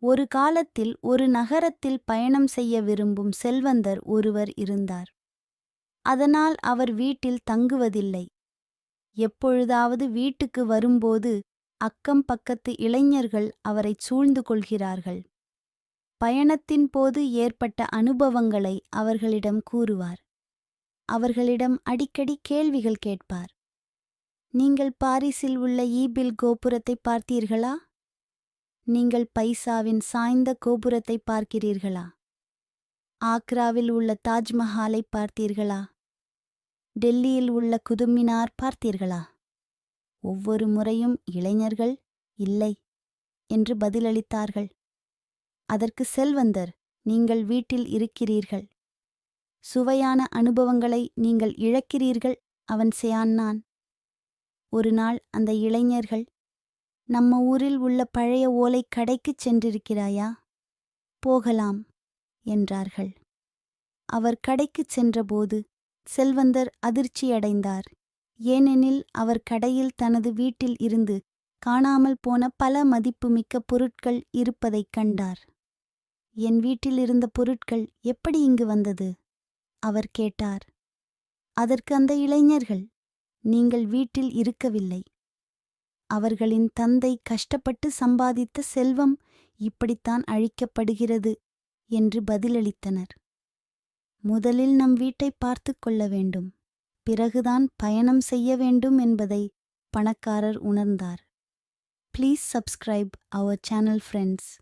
ஒரு காலத்தில் ஒரு நகரத்தில் பயணம் செய்ய விரும்பும் செல்வந்தர் ஒருவர் இருந்தார். அதனால் அவர் வீட்டில் தங்குவதில்லை. எப்பொழுதாவது வீட்டுக்கு வரும்போது அக்கம் பக்கத்து இளைஞர்கள் அவரைச் சூழ்ந்து கொள்கிறார்கள். பயணத்தின் போது ஏற்பட்ட அனுபவங்களை அவர்களிடம் கூறுவார். அவர்களிடம் அடிக்கடி கேள்விகள் கேட்பார். நீங்கள் பாரிஸில் உள்ள ஈபில் கோபுரத்தை பார்த்தீர்களா? நீங்கள் பைசாவின் சாய்ந்த கோபுரத்தை பார்க்கிறீர்களா? ஆக்ராவில் உள்ள தாஜ்மஹாலை பார்த்தீர்களா? டெல்லியில் உள்ள குதுமினார் பார்த்தீர்களா? ஒவ்வொரு முறையும் இளைஞர்கள் இல்லை என்று பதிலளித்தார்கள். அதற்கு செல்வந்தர், நீங்கள் வீட்டில் இருக்கிறீர்கள். சுவையான அனுபவங்களை நீங்கள் இழக்கிறீர்கள். அவன் செயான்னான். ஒரு நாள் அந்த இளைஞர்கள், நம்ம ஊரில் உள்ள பழைய ஓலைக் கடைக்குச் சென்றிருக்கிறாயா? போகலாம் என்றார்கள். அவர் கடைக்குச் சென்றபோது செல்வந்தர் அதிர்ச்சியடைந்தார். ஏனெனில் அவர் கடையில் தனது வீட்டில் இருந்து காணாமல் போன பல மதிப்புமிக்க பொருட்கள் இருப்பதைக் கண்டார். என் வீட்டில் இருந்த பொருட்கள் எப்படி இங்கு வந்தது? அவர் கேட்டார். அதற்கு அந்த இளைஞர்கள், நீங்கள் வீட்டில் இருக்கவில்லை. அவர்களின் தந்தை கஷ்டப்பட்டு சம்பாதித்த செல்வம் இப்படித்தான் அழிக்கப்படுகிறது என்று பதிலளித்தனர். முதலில் நம் வீட்டை பார்த்து கொள்ள வேண்டும், பிறகுதான் பயணம் செய்ய வேண்டும் என்பதை பணக்காரர் உணர்ந்தார். Please subscribe our channel, friends.